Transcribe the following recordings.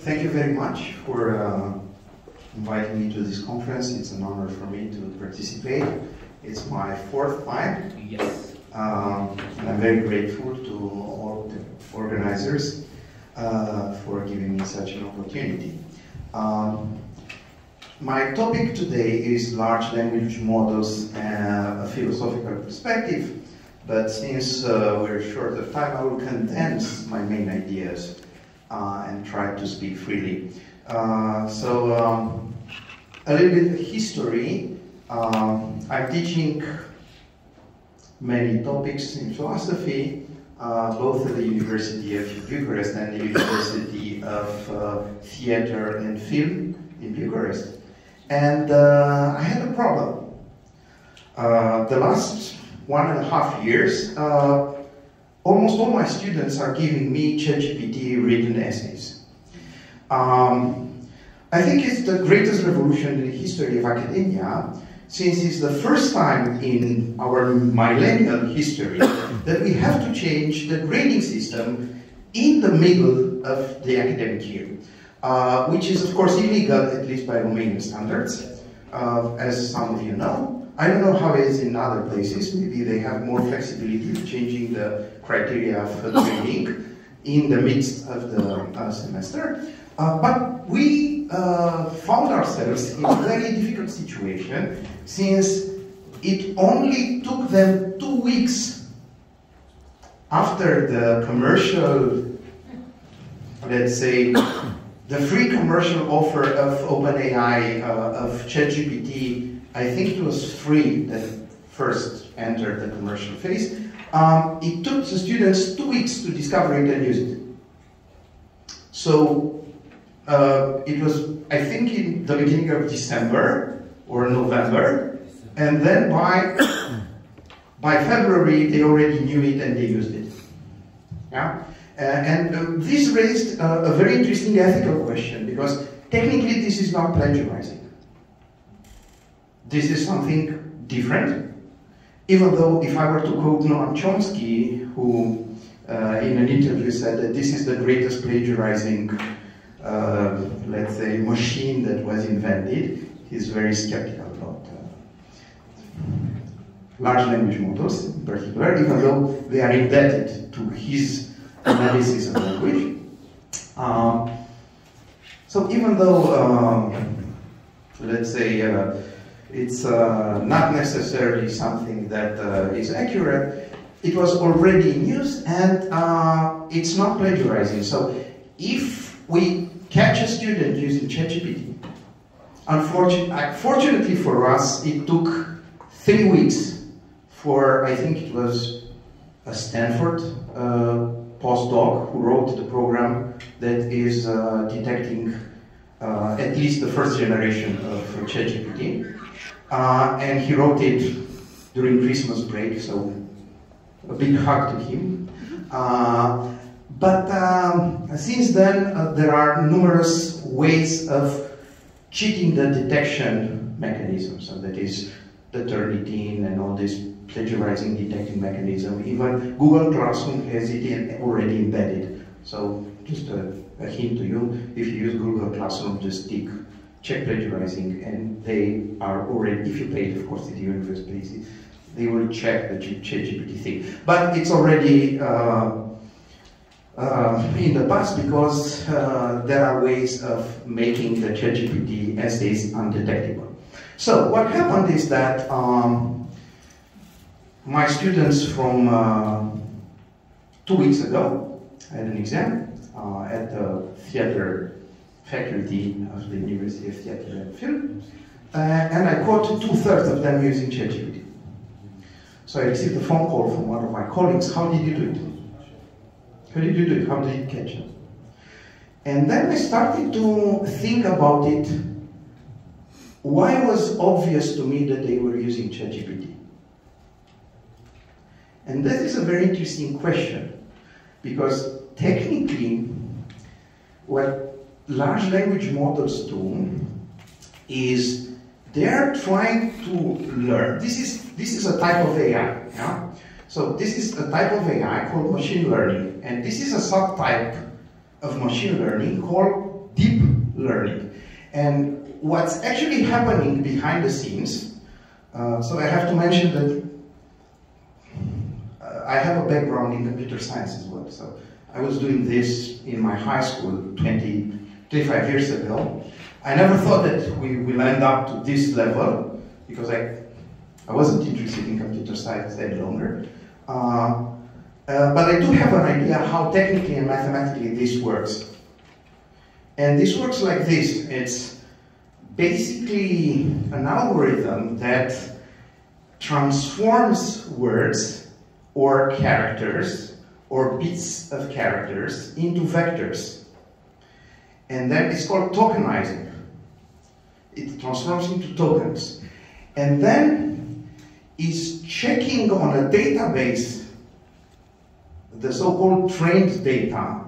thank you very much for inviting me to this conference. It's an honor for me to participate. It's my fourth time. Yes. And I'm very grateful to all the organizers for giving me such an opportunity. My topic today is large language models and a philosophical perspective, but since we're short of time, I will condense my main ideas and try to speak freely. A little bit of history. I'm teaching many topics in philosophy, both at the University of Bucharest and the University of Theatre and Film in Bucharest. And I had a problem. The last 1.5 years, almost all my students are giving me ChatGPT written essays. I think it's the greatest revolution in the history of academia, since it's the first time in our millennial history that we have to change the grading system in the middle of the academic year, which is of course illegal, at least by Romanian standards, as some of you know. I don't know how it is in other places. Maybe they have more flexibility of changing the criteria for grading in the midst of the semester. But we found ourselves in a very difficult situation, since it only took them 2 weeks after the commercial, let's say, the free commercial offer of OpenAI, of ChatGPT. I think it was free that first entered the commercial phase. It took the students 2 weeks to discover it and use it. So it was, I think, in the beginning of December or November, and then by February they already knew it and they used it. Yeah, this raised a very interesting ethical question, because technically this is not plagiarizing. This is something different, even though if I were to quote Noam Chomsky, who in an interview said that this is the greatest plagiarizing, let's say, machine that was invented, he's very skeptical about large language models in particular, even though they are indebted to his analysis of language. So even though, let's say, it's not necessarily something that is accurate, it was already in use, and it's not plagiarizing. So if we catch a student using ChatGPT, unfortunately for us, it took 3 weeks for, I think it was a Stanford postdoc who wrote the program that is detecting at least the first generation of ChatGPT. And he wrote it during Christmas break, so a big hug to him. But since then, there are numerous ways of cheating the detection mechanism. So that is the Turnitin and all this plagiarizing detecting mechanism. Even Google Classroom has it already embedded. So just a hint to you, if you use Google Classroom, just check plagiarizing, and they are already, if you pay it, of course, the university, they will check the ChatGPT thing. But it's already in the past, because there are ways of making the ChatGPT essays undetectable. So what happened is that my students from 2 weeks ago had an exam at the theater faculty of the University of Theatre and Film, and I caught 2/3 of them using ChatGPT. So I received a phone call from one of my colleagues. How did you do it? How did you do it? How did you catch it? And then I started to think about it. Why was obvious to me that they were using ChatGPT? And that is a very interesting question, because technically what large language models do is they're trying to learn. This is a type of AI. Yeah? So this is a type of AI called machine learning, and this is a subtype of machine learning called deep learning. And what's actually happening behind the scenes, so I have to mention that I have a background in computer science as well. So I was doing this in my high school 25 years ago. I never thought that we will end up to this level because I wasn't interested in computer science any longer. But I do have an idea how technically and mathematically this works. And this works like this. It's basically an algorithm that transforms words or characters or bits of characters into vectors. And that is called tokenizing. It transforms into tokens. And then is checking on a database, the so-called trained data,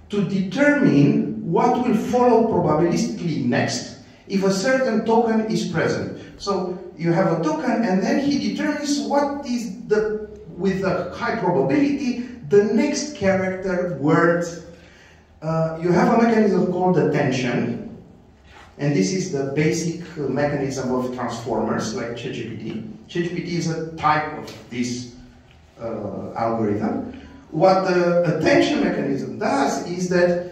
to determine what will follow probabilistically next if a certain token is present. So you have a token and then he determines what is with a high probability, the next character, word. You have a mechanism called attention, and this is the basic mechanism of transformers like ChatGPT. ChatGPT is a type of this algorithm. What the attention mechanism does is that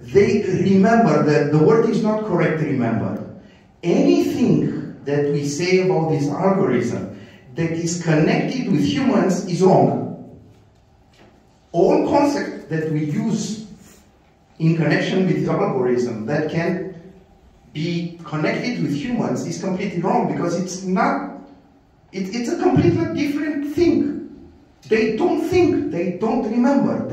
they remember that the word is not correct, remember. Anything that we say about this algorithm that is connected with humans is wrong. All concepts that we use in connection with the algorithm that can be connected with humans is completely wrong because it's not, it's a completely different thing. They don't think, they don't remember.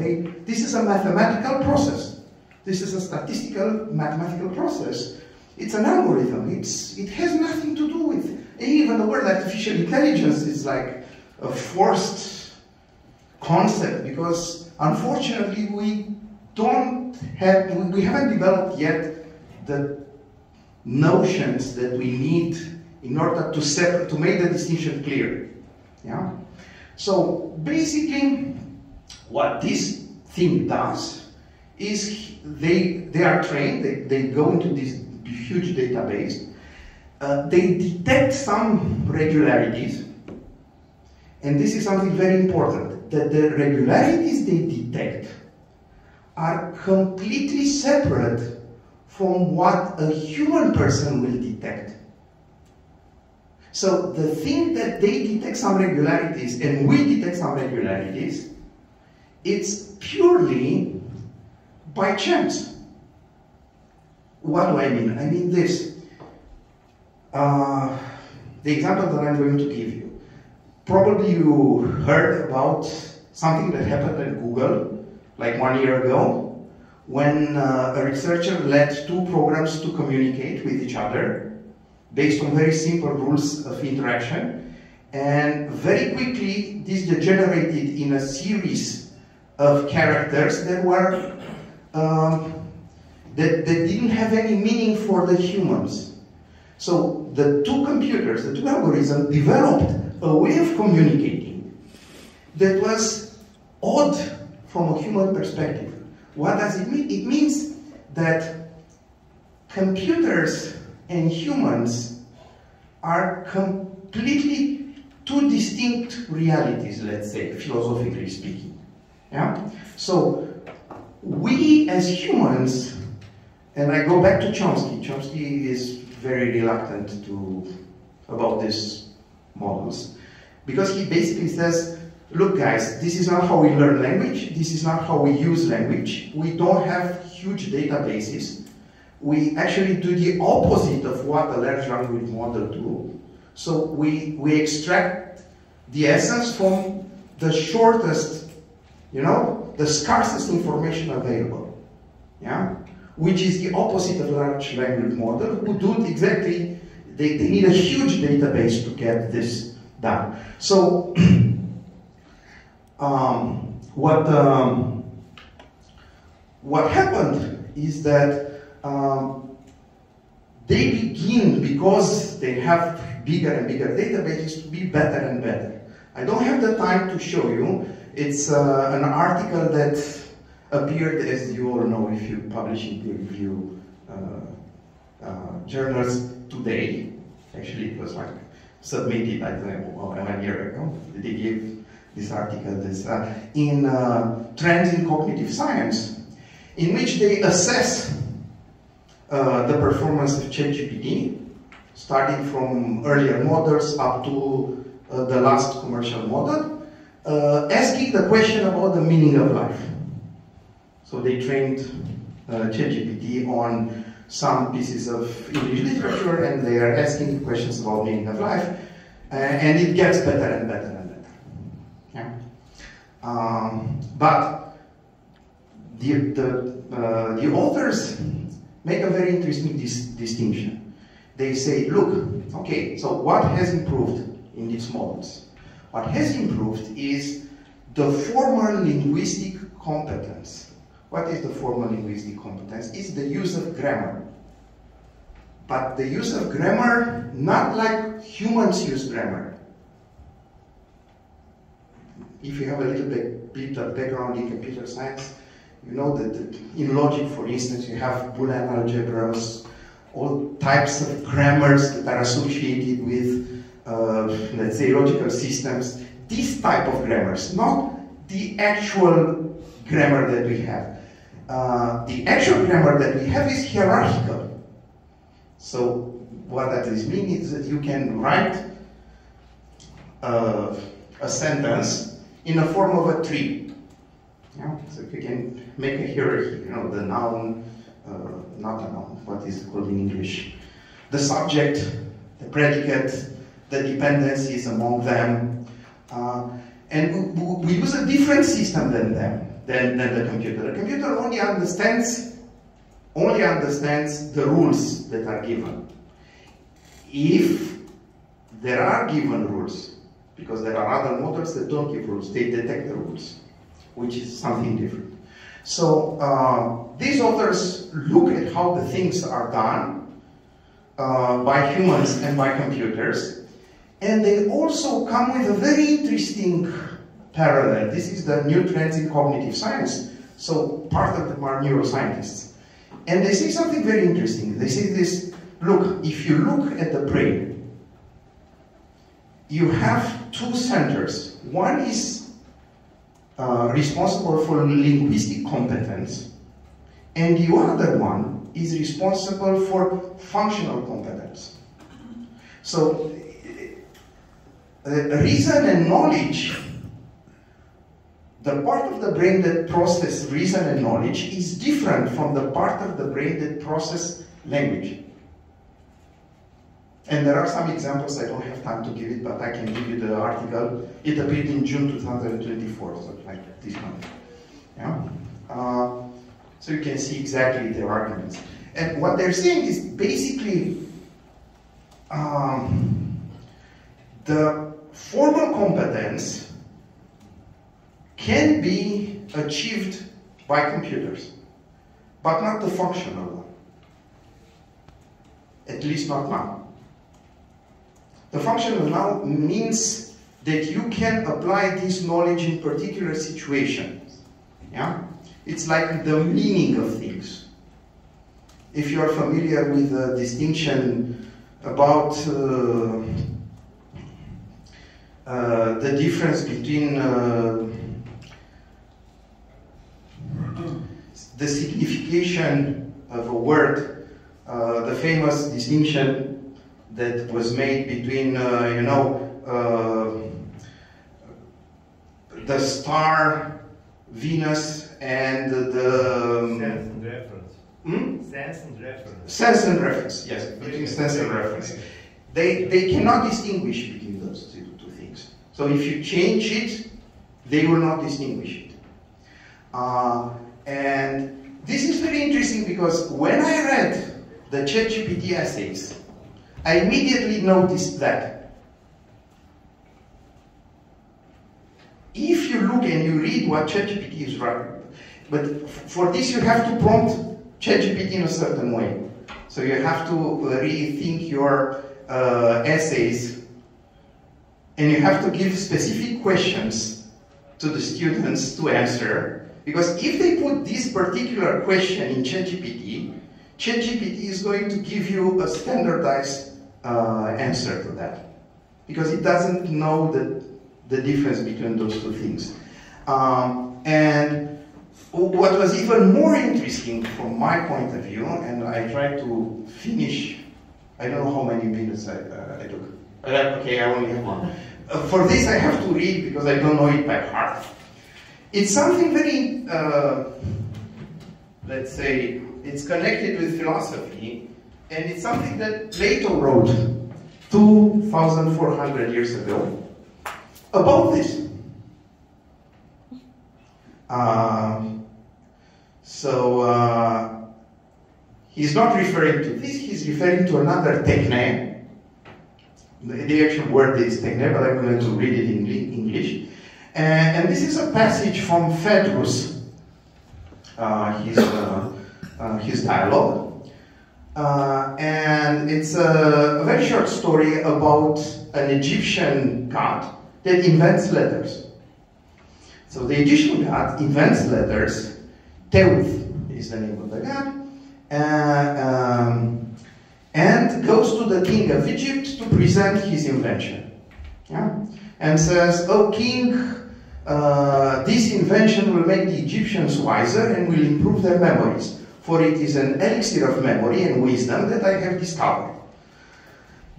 This is a mathematical process. This is a statistical mathematical process. It's an algorithm. It has nothing to do with, even the word artificial intelligence is like a forced concept because unfortunately we haven't developed yet the notions that we need in order to make the distinction clear. Yeah? So basically what this thing does is they are trained, they go into this huge database, they detect some regularities, and this is something very important, that the regularities they detect are completely separate from what a human person will detect. So the thing that they detect some regularities and we detect some regularities, it's purely by chance. What do I mean? I mean this. The example that I'm going to give you. Probably you heard about something that happened at Google like 1 year ago when a researcher led two programs to communicate with each other based on very simple rules of interaction, and very quickly this degenerated in a series of characters that were that didn't have any meaning for the humans. So the two computers, the two algorithms, developed a way of communicating that was odd from a human perspective. What does it mean? It means that computers and humans are completely two distinct realities, let's say, philosophically speaking. Yeah? So we as humans, and I go back to Chomsky. Chomsky is very reluctant about these models because he basically says, look guys, this is not how we learn language, this is not how we use language, we don't have huge databases, we actually do the opposite of what a large language model do. So we extract the essence from the shortest, the scarcest information available, yeah? Which is the opposite of large language model, who do it exactly, they need a huge database to get this done. So, what happened is that they begin, because they have bigger and bigger databases, to be better and better. I don't have the time to show you. It's an article that appeared, as you all know, if you publish in peer review journals today. Actually, it was like submitted, I don't know, 1 year ago. They gave this article in Trends in Cognitive Science, in which they assess the performance of ChatGPT, starting from earlier models up to the last commercial model, asking the question about the meaning of life. So they trained ChatGPT on some pieces of English literature, and they are asking questions about meaning of life, and it gets better and better and better. Yeah? But the authors make a very interesting distinction. They say, look, okay, so what has improved in these models? What has improved is the formal linguistic competence. What is the formal linguistic competence? It's the use of grammar. But the use of grammar, not like humans use grammar. If you have a little bit of background in computer science, you know that in logic, for instance, you have Boolean algebras, all types of grammars that are associated with, let's say, logical systems. This type of grammars, not the actual grammar that we have. The actual grammar that we have is hierarchical. So what that is meaning is that you can write a sentence in the form of a tree. Yeah? So you can make a hierarchy, you know, the noun, not a noun, what is it called in English? The subject, the predicate, the dependencies among them. And we use a different system than them, than the computer. The computer only understands the rules that are given. If there are given rules, because there are other models that don't give rules, they detect the rules, which is something different. So these authors look at how the things are done by humans and by computers, and they also come with a very interesting parallel. This is the new trends in cognitive science, so part of them are neuroscientists. And they say something very interesting. They say this, look, if you look at the brain, you have two centers. One is responsible for linguistic competence, and the other one is responsible for functional competence. So, reason and knowledge, the part of the brain that processes reason and knowledge is different from the part of the brain that processes language. And there are some examples, I don't have time to give it, but I can give you the article. It appeared in June 2024, so like this month. Yeah? So you can see exactly their arguments. And what they're saying is basically the formal competence can be achieved by computers, but not the functional one. At least not now. The functional now means that you can apply this knowledge in particular situations. Yeah? It's like the meaning of things. If you are familiar with the distinction about the difference between the signification of a word, the famous distinction that was made between, the star Venus and the... Sense and reference. Sense and reference. Sense and reference, yes, between sense and reference. They cannot distinguish between those two things. So if you change it, they will not distinguish it. And this is very interesting because when I read the ChatGPT essays, I immediately noticed that if you look and you read what ChatGPT is writing, but for this you have to prompt ChatGPT in a certain way. So you have to rethink your essays, and you have to give specific questions to the students to answer, Because if they put this particular question in ChatGPT, ChatGPT is going to give you a standardized answer to that. Because it doesn't know the difference between those two things. And what was even more interesting from my point of view, and I tried to finish, I don't know how many minutes I took. Okay, I only have one. For this I have to read because I don't know it by heart. It's something very, let's say, it's connected with philosophy, and it's something that Plato wrote 2,400 years ago about this. He's not referring to this, he's referring to another techne. The actual word is techne, but I'm going to read it in English. And this is a passage from Phaedrus, his dialogue. And it's a very short story about an Egyptian god that invents letters. So the Egyptian god invents letters. Teuth is the name of the god. And goes to the king of Egypt to present his invention. Yeah? And says, "Oh king, this invention will make the Egyptians wiser and will improve their memories, for it is an elixir of memory and wisdom that I have discovered."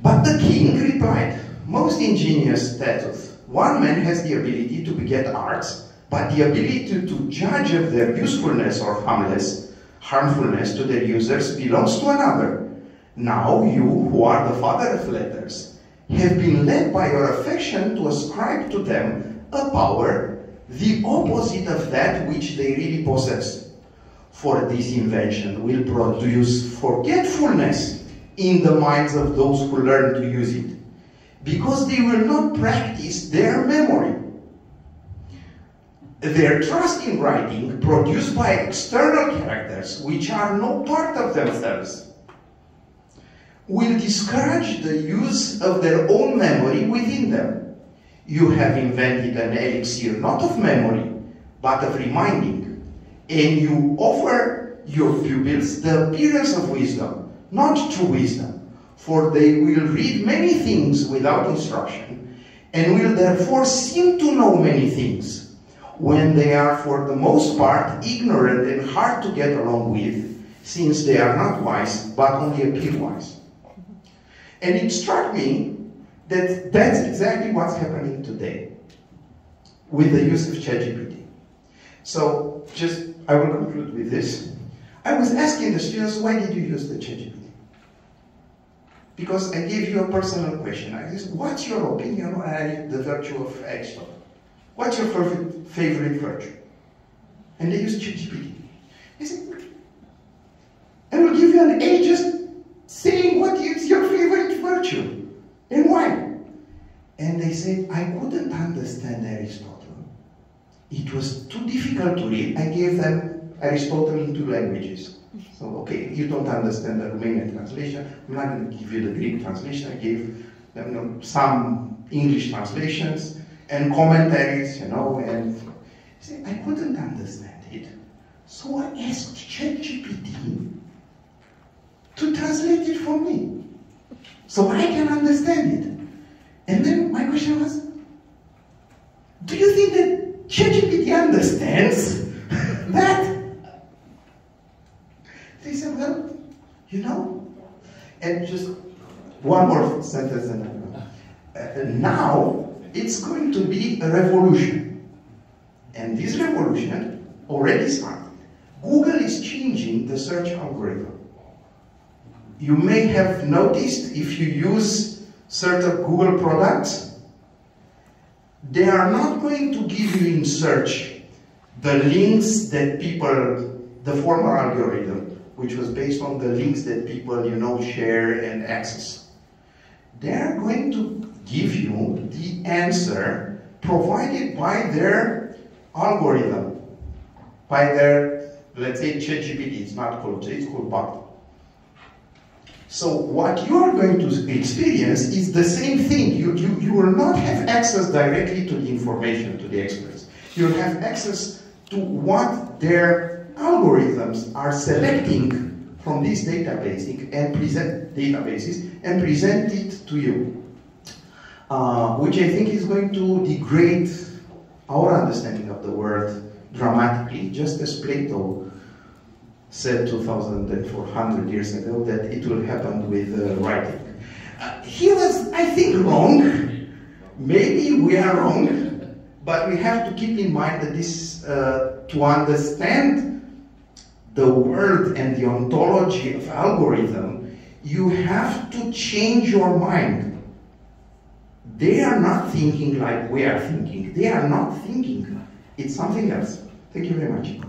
But the king replied, "Most ingenious Teuth, one man has the ability to beget arts, but the ability to judge of their usefulness or harmfulness to their users belongs to another. Now you, who are the father of letters, have been led by your affection to ascribe to them a power, the opposite of that which they really possess. For this invention will produce forgetfulness in the minds of those who learn to use it, because they will not practice their memory. Their trust in writing, produced by external characters which are no part of themselves, will discourage the use of their own memory within them. You have invented an elixir not of memory, but of reminding, and you offer your pupils the appearance of wisdom, not true wisdom, for they will read many things without instruction, and will therefore seem to know many things, when they are for the most part ignorant and hard to get along with, since they are not wise, but only appear wise." And it struck me that that's exactly what's happening today with the use of ChatGPT. So I will conclude with this. I was asking the students, why did you use the ChatGPT? Because I gave you a personal question. I said, what's your opinion on the virtue of Aristotle? What's your favorite virtue? And they used ChatGPT. I said, I will give you an A just saying what is your favorite virtue and why. And they said, I couldn't understand Aristotle. It was too difficult to read. I gave them Aristotle in 2 languages. So, okay, you don't understand the Romanian translation. I'm not going to give you the Greek translation. I gave them some English translations and commentaries, and I couldn't understand it. So I asked ChatGPT to translate it for me, so I can understand it. And then my question was, do you think that ChatGPT understands that? They said, well, and just one more sentence and now it's going to be a revolution. And this revolution already started. Google is changing the search algorithm. You may have noticed, if you use certain Google products, they are not going to give you in search the links that the former algorithm, which was based on the links that people, share and access. They are going to give you the answer provided by their algorithm, by their, let's say, ChatGPT. It's not called J, it's called Bot. So what you are going to experience is the same thing. You will not have access directly to the information, to the experts. You will have access to what their algorithms are selecting from these databases and present it to you, which I think is going to degrade our understanding of the world dramatically, just as Plato said 2,400 years ago that it will happen with writing. He was, I think, wrong. Maybe we are wrong, but we have to keep in mind that this, to understand the world and the ontology of algorithm, you have to change your mind. They are not thinking like we are thinking. They are not thinking. It's something else. Thank you very much.